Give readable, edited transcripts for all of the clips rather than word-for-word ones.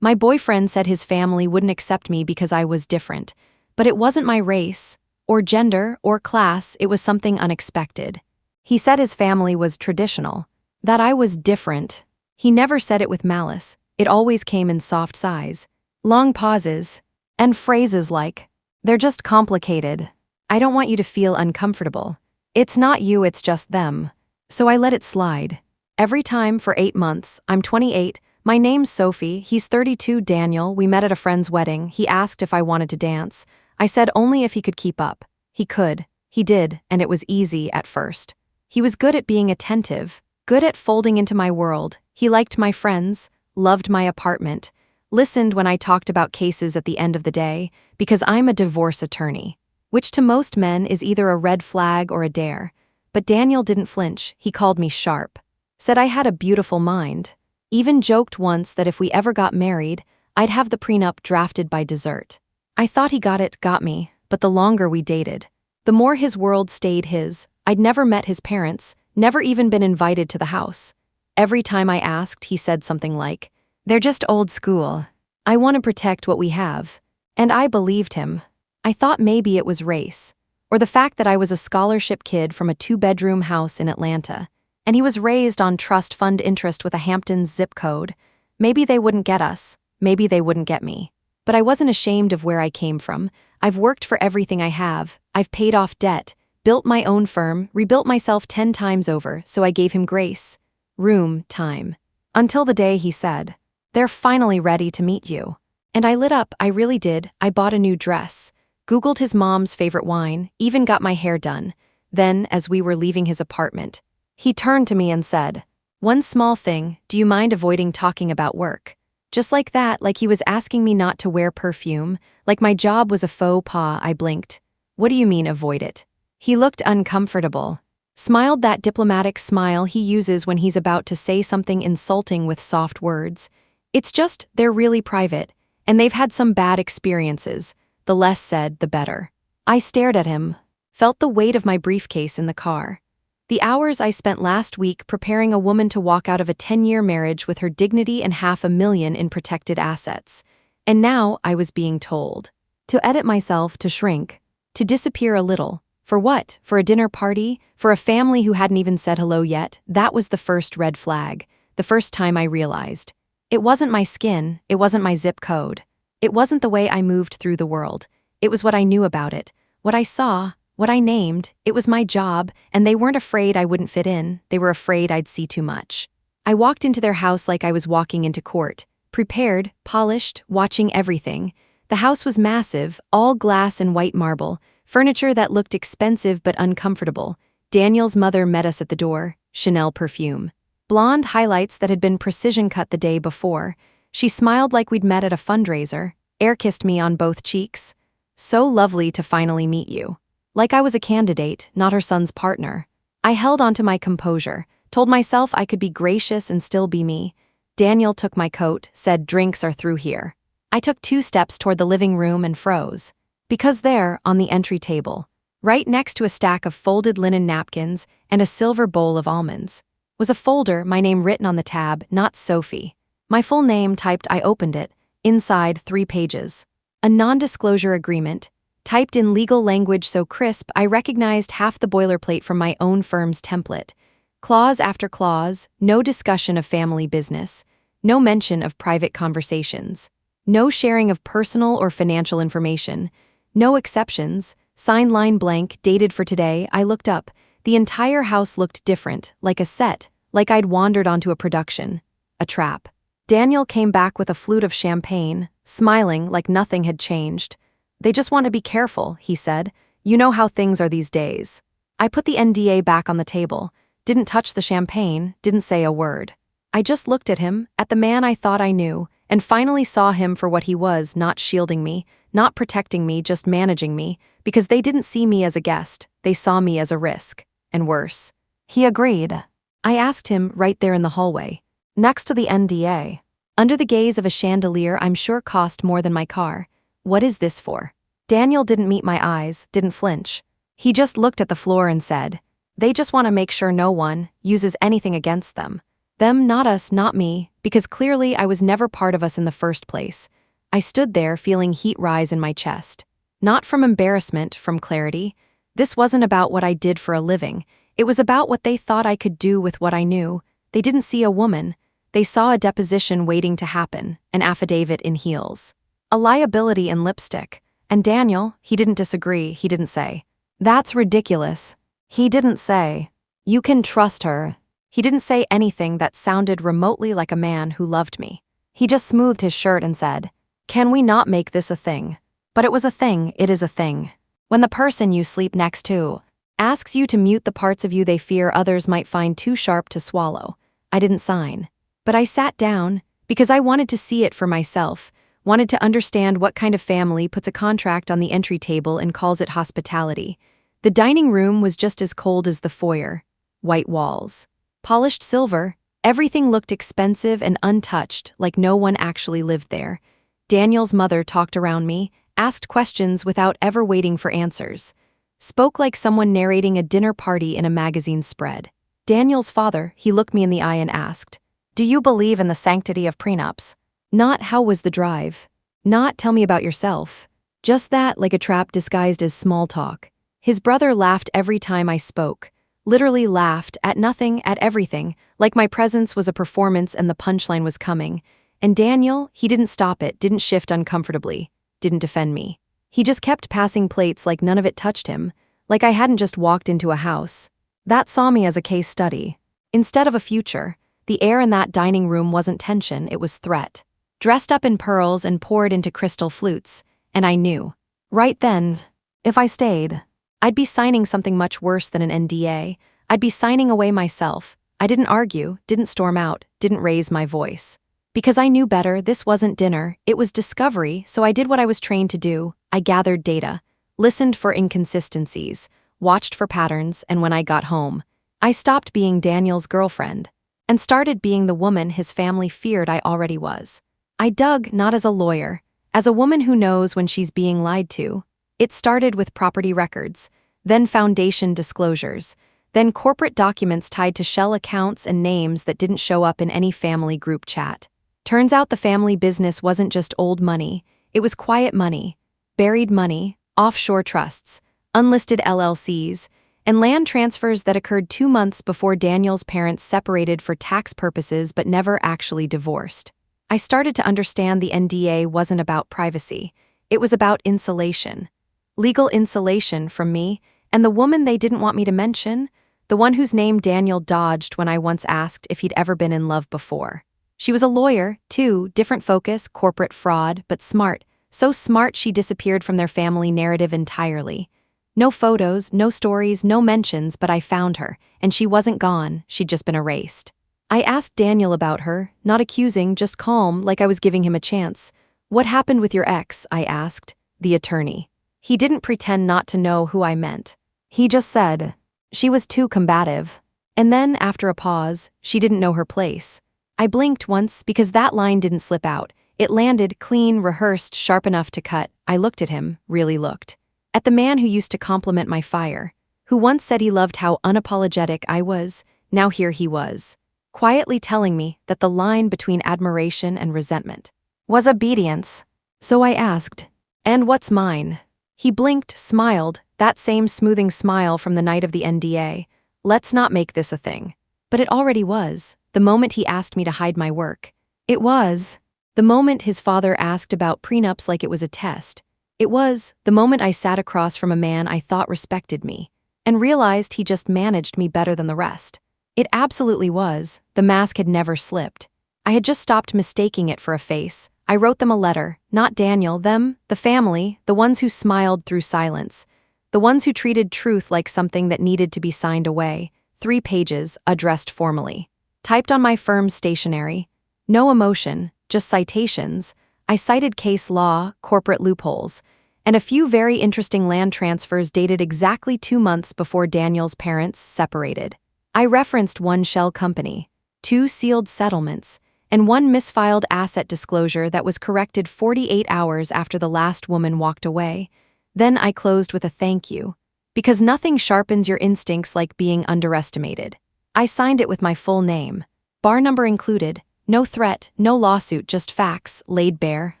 My boyfriend said his family wouldn't accept me because I was different, but it wasn't my race, or gender, or class, it was something unexpected. He said his family was traditional, that I was different. He never said it with malice, it always came in soft sighs, long pauses, and phrases like, "They're just complicated. I don't want you to feel uncomfortable. It's not you, it's just them." So I let it slide. Every time for 8 months, I'm 28, my name's Sophie, he's 32, Daniel, we met at a friend's wedding, he asked if I wanted to dance. I said only if he could keep up. He could. He did, and it was easy at first. He was good at being attentive, good at folding into my world. He liked my friends, loved my apartment, listened when I talked about cases at the end of the day, because I'm a divorce attorney, which to most men is either a red flag or a dare. But Daniel didn't flinch, he called me sharp, said I had a beautiful mind, even joked once that if we ever got married, I'd have the prenup drafted by dessert. I thought he got me, but the longer we dated, the more his world stayed his. I'd never met his parents, never even been invited to the house. Every time I asked, he said something like, "They're just old school. I want to protect what we have." And I believed him. I thought maybe it was race, or the fact that I was a scholarship kid from a 2-bedroom house in Atlanta, and he was raised on trust fund interest with a Hamptons zip code. Maybe they wouldn't get us, maybe they wouldn't get me. But I wasn't ashamed of where I came from. I've worked for everything I have, I've paid off debt, built my own firm, rebuilt myself 10 times over, so I gave him grace, room, time. Until the day he said, "They're finally ready to meet you." And I lit up, I really did. I bought a new dress, Googled his mom's favorite wine, even got my hair done. Then, as we were leaving his apartment, he turned to me and said, "One small thing, do you mind avoiding talking about work?" Just like that, like he was asking me not to wear perfume, like my job was a faux pas. I blinked. "What do you mean avoid it?" He looked uncomfortable, smiled that diplomatic smile he uses when he's about to say something insulting with soft words. "It's just, they're really private, and they've had some bad experiences. The less said, the better." I stared at him, felt the weight of my briefcase in the car. The hours I spent last week preparing a woman to walk out of a 10-year marriage with her dignity and $500,000 in protected assets. And now I was being told to edit myself, to shrink, to disappear a little. For what? For a dinner party? For a family who hadn't even said hello yet? That was the first red flag, the first time I realized. It wasn't my skin, it wasn't my zip code. It wasn't the way I moved through the world. It was what I knew about it, what I saw, what I named. It was my job, and they weren't afraid I wouldn't fit in, they were afraid I'd see too much. I walked into their house like I was walking into court, prepared, polished, watching everything. The house was massive, all glass and white marble, furniture that looked expensive but uncomfortable. Daniel's mother met us at the door, Chanel perfume. Blonde highlights that had been precision cut the day before. She smiled like we'd met at a fundraiser, air-kissed me on both cheeks. "So lovely to finally meet you." Like I was a candidate, not her son's partner. I held onto my composure, told myself I could be gracious and still be me. Daniel took my coat, said, "Drinks are through here." I took 2 steps toward the living room and froze. Because there, on the entry table, right next to a stack of folded linen napkins and a silver bowl of almonds, was a folder, my name written on the tab, not Sophie. My full name typed. I opened it. Inside, 3 pages. A non-disclosure agreement, typed in legal language so crisp I recognized half the boilerplate from my own firm's template. Clause after clause, no discussion of family business, no mention of private conversations, no sharing of personal or financial information, no exceptions, signed line blank, dated for today. I looked up. The entire house looked different, like a set, like I'd wandered onto a production. A trap. Daniel came back with a flute of champagne, smiling like nothing had changed. "They just want to be careful," he said. "You know how things are these days." I put the NDA back on the table, didn't touch the champagne, didn't say a word. I just looked at him, at the man I thought I knew, and finally saw him for what he was, not shielding me, not protecting me, just managing me, because they didn't see me as a guest, they saw me as a risk. And worse. He agreed. I asked him, right there in the hallway, next to the NDA, under the gaze of a chandelier I'm sure cost more than my car, "What is this for?" Daniel didn't meet my eyes, didn't flinch. He just looked at the floor and said, "They just want to make sure no one uses anything against them." Them, not us, not me, because clearly I was never part of us in the first place. I stood there feeling heat rise in my chest. Not from embarrassment, from clarity. This wasn't about what I did for a living. It was about what they thought I could do with what I knew. They didn't see a woman. They saw a deposition waiting to happen, an affidavit in heels. A liability in lipstick. And Daniel, he didn't disagree, he didn't say, "That's ridiculous." He didn't say, "You can trust her." He didn't say anything that sounded remotely like a man who loved me. He just smoothed his shirt and said, "Can we not make this a thing?" But it was a thing, it is a thing. When the person you sleep next to asks you to mute the parts of you they fear others might find too sharp to swallow, I didn't sign. But I sat down, because I wanted to see it for myself, wanted to understand what kind of family puts a contract on the entry table and calls it hospitality. The dining room was just as cold as the foyer. White walls. Polished silver. Everything looked expensive and untouched, like no one actually lived there. Daniel's mother talked around me, asked questions without ever waiting for answers. Spoke like someone narrating a dinner party in a magazine spread. Daniel's father, he looked me in the eye and asked, "Do you believe in the sanctity of prenups?" Not "how was the drive?" Not "tell me about yourself." Just that, like a trap disguised as small talk. His brother laughed every time I spoke. Literally laughed, at nothing, at everything, like my presence was a performance and the punchline was coming. And Daniel, he didn't stop it, didn't shift uncomfortably, didn't defend me. He just kept passing plates like none of it touched him, like I hadn't just walked into a house. That saw me as a case study. Instead of a future, the air in that dining room wasn't tension, it was threat. Dressed up in pearls and poured into crystal flutes, and I knew. Right then, if I stayed, I'd be signing something much worse than an NDA. I'd be signing away myself. I didn't argue, didn't storm out, didn't raise my voice. Because I knew better, this wasn't dinner, it was discovery, so I did what I was trained to do. I gathered data, listened for inconsistencies, watched for patterns, and when I got home, I stopped being Daniel's girlfriend and started being the woman his family feared I already was. I dug not as a lawyer, as a woman who knows when she's being lied to. It started with property records, then foundation disclosures, then corporate documents tied to shell accounts and names that didn't show up in any family group chat. Turns out the family business wasn't just old money, it was quiet money, buried money, offshore trusts, unlisted LLCs, and land transfers that occurred 2 months before Daniel's parents separated for tax purposes but never actually divorced. I started to understand the NDA wasn't about privacy, it was about insulation. Legal insulation from me, and the woman they didn't want me to mention, the one whose name Daniel dodged when I once asked if he'd ever been in love before. She was a lawyer, too, different focus, corporate fraud, but smart. So smart she disappeared from their family narrative entirely. No photos, no stories, no mentions, but I found her, and she wasn't gone, she'd just been erased. I asked Daniel about her, not accusing, just calm, like I was giving him a chance. "What happened with your ex?" I asked, the attorney. He didn't pretend not to know who I meant. He just said, "She was too combative." And then, after a pause, "She didn't know her place." I blinked once because that line didn't slip out. It landed, clean, rehearsed, sharp enough to cut. I looked at him, really looked. At the man who used to compliment my fire, who once said he loved how unapologetic I was, now here he was, quietly telling me that the line between admiration and resentment was obedience. So I asked, "And what's mine?" He blinked, smiled, that same smoothing smile from the night of the NDA. "Let's not make this a thing." But it already was, the moment he asked me to hide my work. It was the moment his father asked about prenups like it was a test. It was the moment I sat across from a man I thought respected me, and realized he just managed me better than the rest. It absolutely was, the mask had never slipped. I had just stopped mistaking it for a face. I wrote them a letter, not Daniel, them, the family, the ones who smiled through silence, the ones who treated truth like something that needed to be signed away. 3 pages, addressed formally. Typed on my firm's stationery. No emotion, just citations. I cited case law, corporate loopholes, and a few very interesting land transfers dated exactly 2 months before Daniel's parents separated. I referenced 1 shell company, 2 sealed settlements, and 1 misfiled asset disclosure that was corrected 48 hours after the last woman walked away. Then I closed with a thank you, because nothing sharpens your instincts like being underestimated. I signed it with my full name, bar number included, no threat, no lawsuit, just facts, laid bare,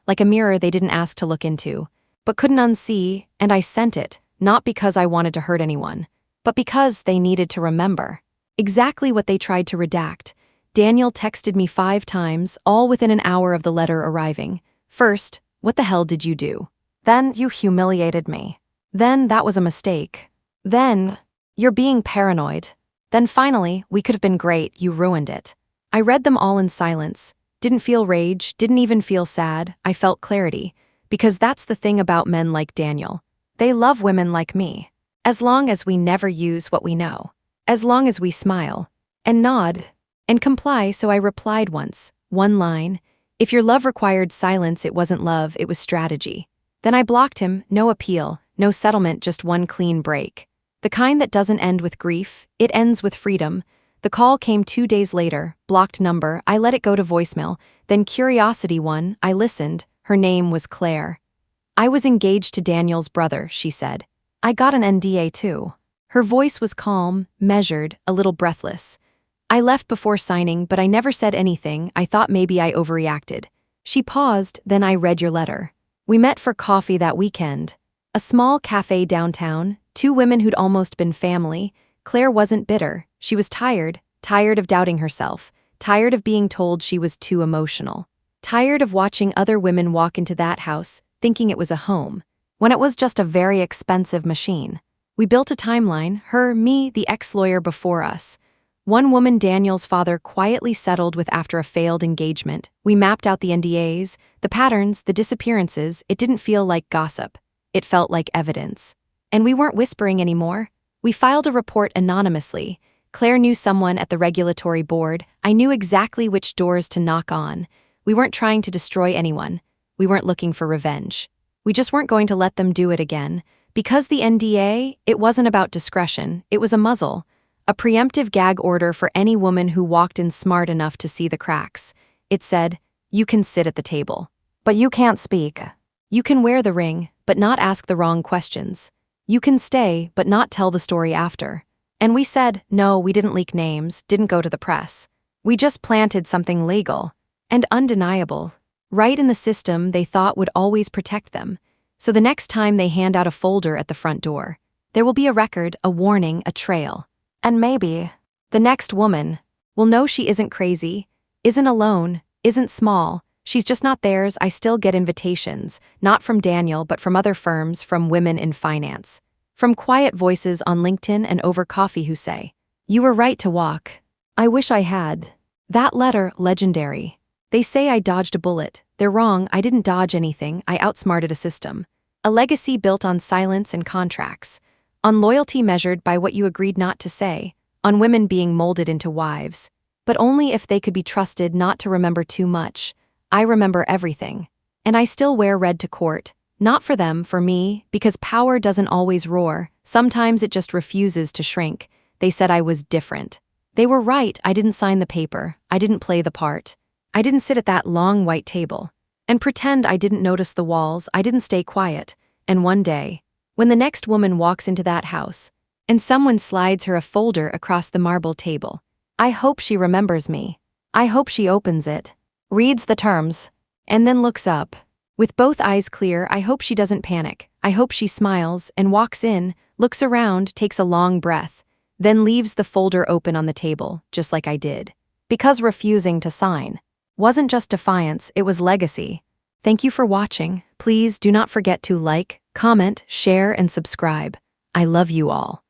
like a mirror they didn't ask to look into, but couldn't unsee, and I sent it, not because I wanted to hurt anyone, but because they needed to remember. Exactly what they tried to redact. Daniel texted me 5 times, all within an hour of the letter arriving. First, "What the hell did you do?" Then, "You humiliated me." Then, "That was a mistake." Then, "You're being paranoid." Then finally, "We could have been great, you ruined it." I read them all in silence. Didn't feel rage, didn't even feel sad, I felt clarity. Because that's the thing about men like Daniel. They love women like me. As long as we never use what we know. As long as we smile. And nod. And comply, so I replied once, one line. If your love required silence, it wasn't love, it was strategy. Then I blocked him, no appeal, no settlement, just one clean break. The kind that doesn't end with grief, it ends with freedom. The call came 2 days later, blocked number, I let it go to voicemail, then curiosity won, I listened, her name was Claire. "I was engaged to Daniel's brother," she said. "I got an NDA too." Her voice was calm, measured, a little breathless. "I left before signing, but I never said anything, I thought maybe I overreacted." She paused, then I read your letter. "We met for coffee that weekend. A small cafe downtown, 2 women who'd almost been family. Claire wasn't bitter, she was tired of doubting herself, tired of being told she was too emotional, tired of watching other women walk into that house, thinking it was a home, when it was just a very expensive machine. We built a timeline, her, me, the ex-lawyer before us. One woman Daniel's father quietly settled with after a failed engagement. We mapped out the NDAs, the patterns, the disappearances. It didn't feel like gossip. It felt like evidence. And we weren't whispering anymore. We filed a report anonymously. Claire knew someone at the regulatory board. I knew exactly which doors to knock on. We weren't trying to destroy anyone. We weren't looking for revenge. We just weren't going to let them do it again. Because the NDA, it wasn't about discretion. It was a muzzle. A preemptive gag order for any woman who walked in smart enough to see the cracks. It said, "You can sit at the table, but you can't speak. You can wear the ring, but not ask the wrong questions. You can stay, but not tell the story after." And we said, no, we didn't leak names, didn't go to the press. We just planted something legal and undeniable, right in the system they thought would always protect them. So the next time they hand out a folder at the front door, there will be a record, a warning, a trail. And maybe the next woman will know she isn't crazy, isn't alone, isn't small. She's just not theirs. I still get invitations, not from Daniel, but from other firms, from women in finance, from quiet voices on LinkedIn and over coffee who say, "You were right to walk." I wish I had. That letter, legendary. They say I dodged a bullet. They're wrong. I didn't dodge anything. I outsmarted a system. A legacy built on silence and contracts. On loyalty measured by what you agreed not to say, on women being molded into wives. But only if they could be trusted not to remember too much. I remember everything. And I still wear red to court. Not for them, for me, because power doesn't always roar. Sometimes it just refuses to shrink. They said I was different. They were right. I didn't sign the paper. I didn't play the part. I didn't sit at that long white table and pretend I didn't notice the walls. I didn't stay quiet. And one day, when the next woman walks into that house, and someone slides her a folder across the marble table, I hope she remembers me. I hope she opens it, reads the terms, and then looks up. With both eyes clear, I hope she doesn't panic. I hope she smiles and walks in, looks around, takes a long breath, then leaves the folder open on the table, just like I did. Because refusing to sign wasn't just defiance, it was legacy. Thank you for watching. Please do not forget to like, comment, share, and subscribe. I love you all.